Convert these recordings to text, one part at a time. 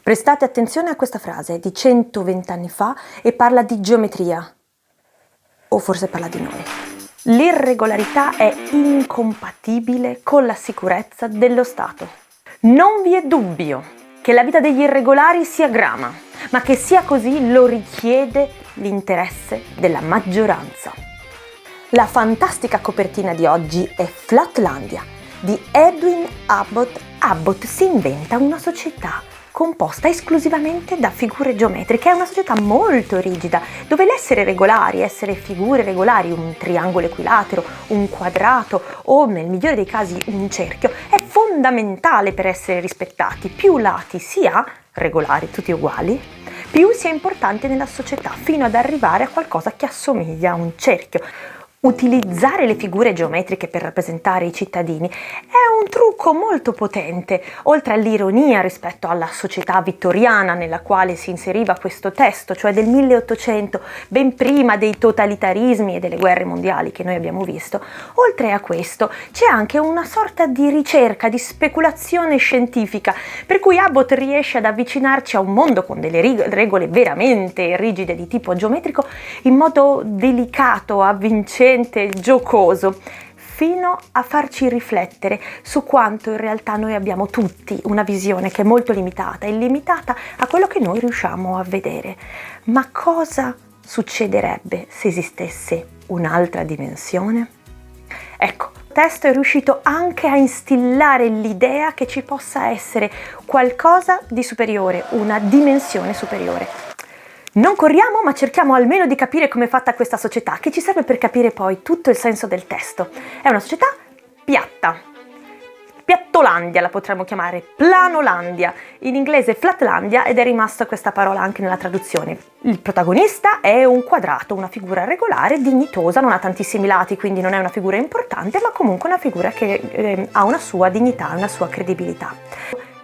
Prestate attenzione a questa frase, è di 120 anni fa e parla di geometria. O forse parla di noi. L'irregolarità è incompatibile con la sicurezza dello Stato. Non vi è dubbio che la vita degli irregolari sia grama, ma che sia così lo richiede l'interesse della maggioranza. La fantastica copertina di oggi è Flatlandia di Edwin Abbott. Abbott si inventa una società composta esclusivamente da figure geometriche. È una società molto rigida, dove l'essere regolari, essere figure regolari, un triangolo equilatero, un quadrato o nel migliore dei casi un cerchio, è fondamentale per essere rispettati. Più lati si ha, regolari tutti uguali, più si è importante nella società, fino ad arrivare a qualcosa che assomiglia a un cerchio. Utilizzare le figure geometriche per rappresentare i cittadini è un trucco molto potente, oltre all'ironia rispetto alla società vittoriana nella quale si inseriva questo testo, cioè del 1800, ben prima dei totalitarismi e delle guerre mondiali che noi abbiamo visto. Oltre a questo c'è anche una sorta di ricerca, di speculazione scientifica, per cui Abbott riesce ad avvicinarci a un mondo con delle regole veramente rigide di tipo geometrico in modo delicato, avvincente, giocoso, fino a farci riflettere su quanto in realtà noi abbiamo tutti una visione che è molto limitata e limitata a quello che noi riusciamo a vedere. Ma cosa succederebbe se esistesse un'altra dimensione? Ecco, il testo è riuscito anche a instillare l'idea che ci possa essere qualcosa di superiore, una dimensione superiore. Non corriamo, ma cerchiamo almeno di capire come è fatta questa società, che ci serve per capire poi tutto il senso del testo. È una società piatta. Piattolandia la potremmo chiamare, Planolandia, in inglese Flatlandia, ed è rimasta questa parola anche nella traduzione. Il protagonista è un quadrato, una figura regolare, dignitosa, non ha tantissimi lati, quindi non è una figura importante, ma comunque una figura che ha una sua dignità, una sua credibilità.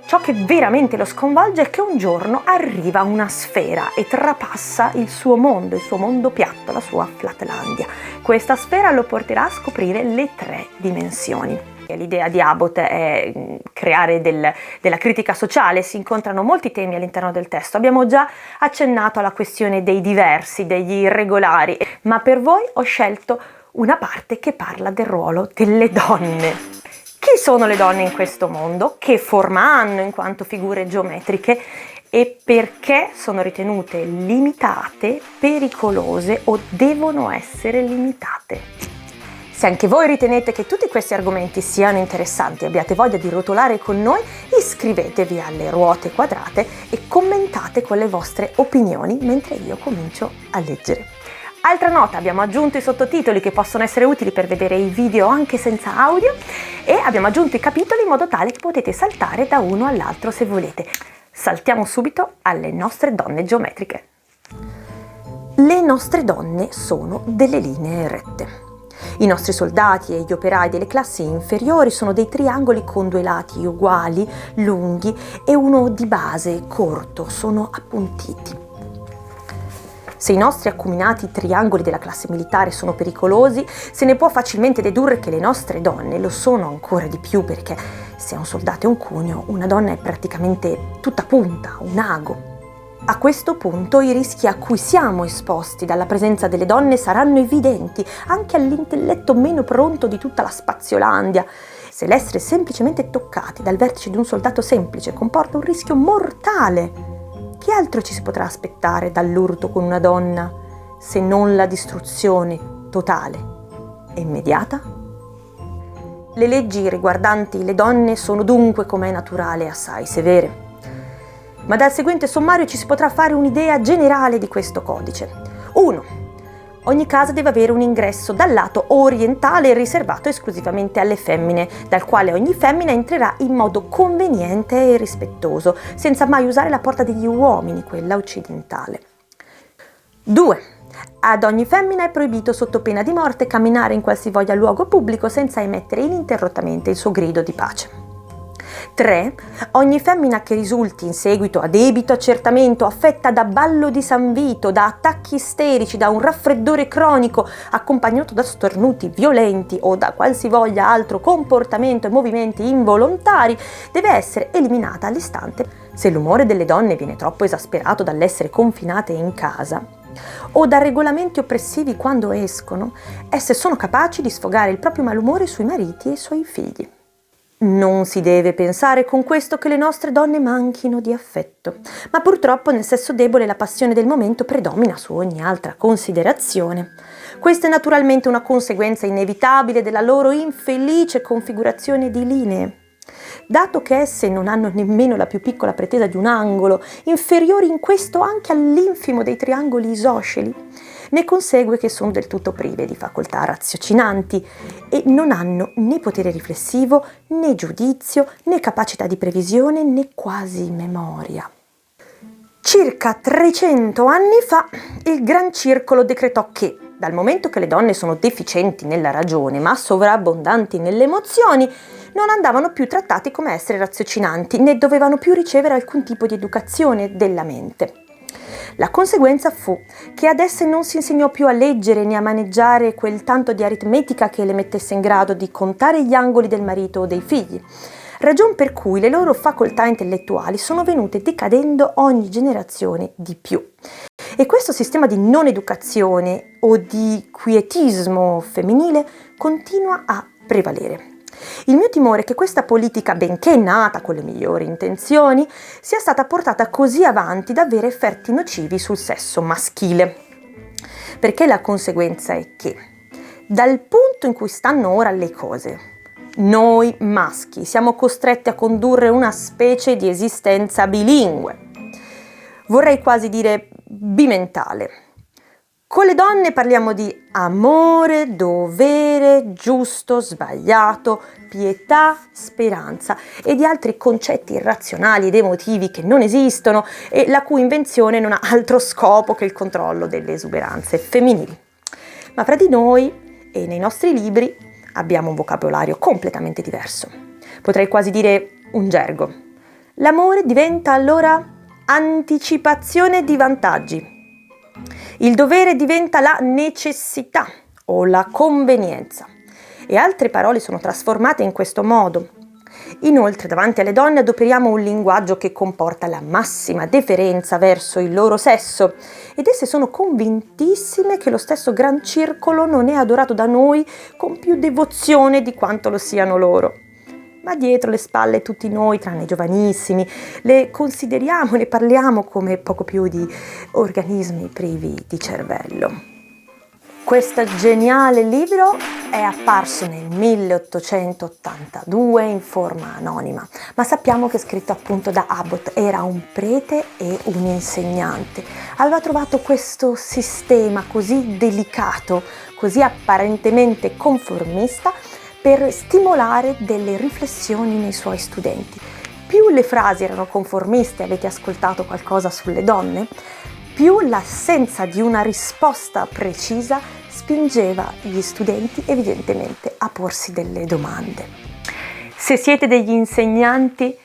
Ciò che veramente lo sconvolge è che un giorno arriva una sfera e trapassa il suo mondo piatto, la sua Flatlandia. Questa sfera lo porterà a scoprire le 3 dimensioni. L'idea di Abbott è creare della critica sociale, si incontrano molti temi all'interno del testo. Abbiamo già accennato alla questione dei diversi, degli irregolari, ma per voi ho scelto una parte che parla del ruolo delle donne. Chi sono le donne in questo mondo? Che forma hanno in quanto figure geometriche? E perché sono ritenute limitate, pericolose o devono essere limitate? Se anche voi ritenete che tutti questi argomenti siano interessanti e abbiate voglia di rotolare con noi, iscrivetevi alle Ruote Quadrate e commentate con le vostre opinioni mentre io comincio a leggere. Altra nota, abbiamo aggiunto i sottotitoli che possono essere utili per vedere i video anche senza audio e abbiamo aggiunto i capitoli in modo tale che potete saltare da uno all'altro se volete. Saltiamo subito alle nostre donne geometriche. Le nostre donne sono delle linee rette. I nostri soldati e gli operai delle classi inferiori sono dei triangoli con 2 lati uguali, lunghi e uno di base corto, sono appuntiti. Se i nostri acuminati triangoli della classe militare sono pericolosi, se ne può facilmente dedurre che le nostre donne lo sono ancora di più, perché se un soldato è un cuneo, una donna è praticamente tutta punta, un ago. A questo punto i rischi a cui siamo esposti dalla presenza delle donne saranno evidenti anche all'intelletto meno pronto di tutta la Spaziolandia. Se l'essere semplicemente toccati dal vertice di un soldato semplice comporta un rischio mortale, che altro ci si potrà aspettare dall'urto con una donna se non la distruzione totale e immediata? Le leggi riguardanti le donne sono dunque, come è naturale, assai severe. Ma dal seguente sommario ci si potrà fare un'idea generale di questo codice. 1. Ogni casa deve avere un ingresso dal lato orientale riservato esclusivamente alle femmine, dal quale ogni femmina entrerà in modo conveniente e rispettoso, senza mai usare la porta degli uomini, quella occidentale. 2. Ad ogni femmina è proibito sotto pena di morte camminare in qualsivoglia luogo pubblico senza emettere ininterrottamente il suo grido di pace. 3. Ogni femmina che risulti in seguito a debito accertamento affetta da ballo di San Vito, da attacchi isterici, da un raffreddore cronico accompagnato da stornuti violenti o da qualsivoglia altro comportamento e movimenti involontari, deve essere eliminata all'istante. Se l'umore delle donne viene troppo esasperato dall'essere confinate in casa o da regolamenti oppressivi quando escono, esse sono capaci di sfogare il proprio malumore sui mariti e i suoi figli. Non si deve pensare con questo che le nostre donne manchino di affetto, ma purtroppo nel sesso debole la passione del momento predomina su ogni altra considerazione. Questa è naturalmente una conseguenza inevitabile della loro infelice configurazione di linee. Dato che esse non hanno nemmeno la più piccola pretesa di un angolo, inferiori in questo anche all'infimo dei triangoli isosceli, ne consegue che sono del tutto prive di facoltà raziocinanti e non hanno né potere riflessivo, né giudizio, né capacità di previsione, né quasi memoria. Circa 300 anni fa il Gran Circolo decretò che, dal momento che le donne sono deficienti nella ragione ma sovrabbondanti nelle emozioni, non andavano più trattati come esseri raziocinanti, né dovevano più ricevere alcun tipo di educazione della mente. La conseguenza fu che ad esse non si insegnò più a leggere né a maneggiare quel tanto di aritmetica che le mettesse in grado di contare gli angoli del marito o dei figli, ragion per cui le loro facoltà intellettuali sono venute decadendo ogni generazione di più. E questo sistema di non educazione o di quietismo femminile continua a prevalere. Il mio timore è che questa politica, benché nata con le migliori intenzioni, sia stata portata così avanti da avere effetti nocivi sul sesso maschile. Perché la conseguenza è che, dal punto in cui stanno ora le cose, noi maschi siamo costretti a condurre una specie di esistenza bilingue. Vorrei quasi dire bimentale. Con le donne parliamo di amore, dovere, giusto, sbagliato, pietà, speranza e di altri concetti irrazionali ed emotivi che non esistono e la cui invenzione non ha altro scopo che il controllo delle esuberanze femminili. Ma fra di noi e nei nostri libri abbiamo un vocabolario completamente diverso. Potrei quasi dire un gergo. L'amore diventa allora anticipazione di vantaggi. Il dovere diventa la necessità o la convenienza e altre parole sono trasformate in questo modo. Inoltre, davanti alle donne adoperiamo un linguaggio che comporta la massima deferenza verso il loro sesso ed esse sono convintissime che lo stesso Gran Circolo non è adorato da noi con più devozione di quanto lo siano loro. Ma dietro le spalle tutti noi, tranne i giovanissimi, le consideriamo, ne parliamo come poco più di organismi privi di cervello. Questo geniale libro è apparso nel 1882 in forma anonima, ma sappiamo che è scritto appunto da Abbott, era un prete e un insegnante. Aveva trovato questo sistema così delicato, così apparentemente conformista, per stimolare delle riflessioni nei suoi studenti. Più le frasi erano conformiste, avete ascoltato qualcosa sulle donne, più l'assenza di una risposta precisa spingeva gli studenti evidentemente a porsi delle domande. Se siete degli insegnanti,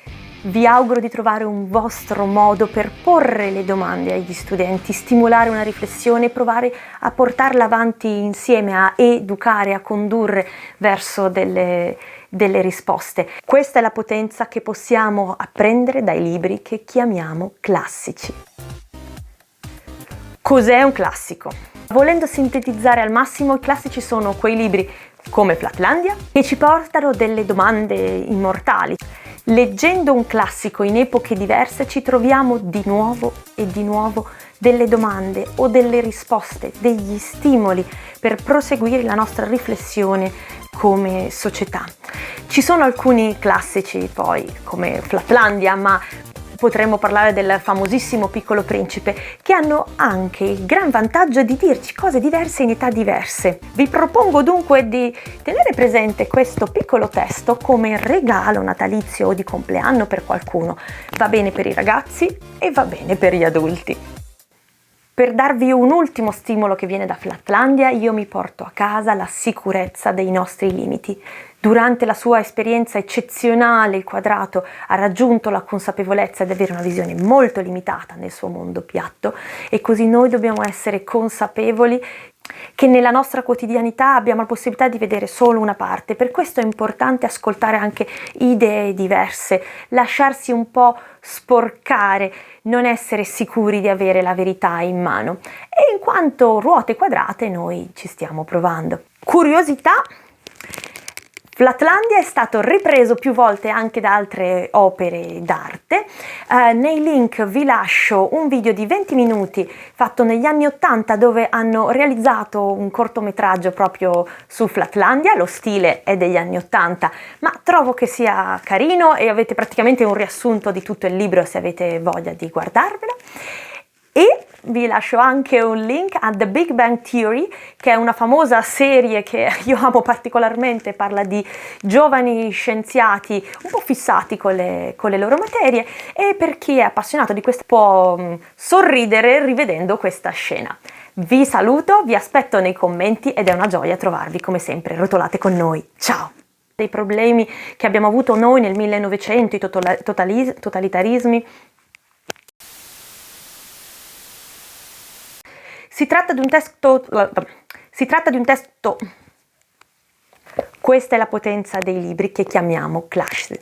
vi auguro di trovare un vostro modo per porre le domande agli studenti, stimolare una riflessione e provare a portarla avanti insieme, a educare, a condurre verso delle risposte. Questa è la potenza che possiamo apprendere dai libri che chiamiamo classici. Cos'è un classico? Volendo sintetizzare al massimo, i classici sono quei libri come Flatlandia che ci portano delle domande immortali. Leggendo un classico in epoche diverse ci troviamo di nuovo e di nuovo delle domande o delle risposte, degli stimoli per proseguire la nostra riflessione come società. Ci sono alcuni classici poi come Flatlandia, ma potremmo parlare del famosissimo Piccolo Principe, che hanno anche il gran vantaggio di dirci cose diverse in età diverse. Vi propongo dunque di tenere presente questo piccolo testo come regalo natalizio o di compleanno per qualcuno. Va bene per i ragazzi e va bene per gli adulti. Per darvi un ultimo stimolo che viene da Flatlandia, io mi porto a casa la sicurezza dei nostri limiti. Durante la sua esperienza eccezionale, il quadrato ha raggiunto la consapevolezza di avere una visione molto limitata nel suo mondo piatto, e così noi dobbiamo essere consapevoli che nella nostra quotidianità abbiamo la possibilità di vedere solo una parte. Per questo è importante ascoltare anche idee diverse, lasciarsi un po' sporcare, non essere sicuri di avere la verità in mano. E in quanto ruote quadrate noi ci stiamo provando. Curiosità: Flatlandia è stato ripreso più volte anche da altre opere d'arte. Nei link vi lascio un video di 20 minuti fatto negli anni 80 dove hanno realizzato un cortometraggio proprio su Flatlandia. Lo stile è degli anni 80, ma trovo che sia carino e avete praticamente un riassunto di tutto il libro se avete voglia di guardarvelo. E vi lascio anche un link a The Big Bang Theory, che è una famosa serie che io amo particolarmente, parla di giovani scienziati un po' fissati con le loro materie, e per chi è appassionato di questo può sorridere rivedendo questa scena. Vi saluto, vi aspetto nei commenti ed è una gioia trovarvi come sempre rotolate con noi. Ciao! Dei problemi che abbiamo avuto noi nel 1900, i totalitarismi. Si tratta di un testo. Questa è la potenza dei libri che chiamiamo clash.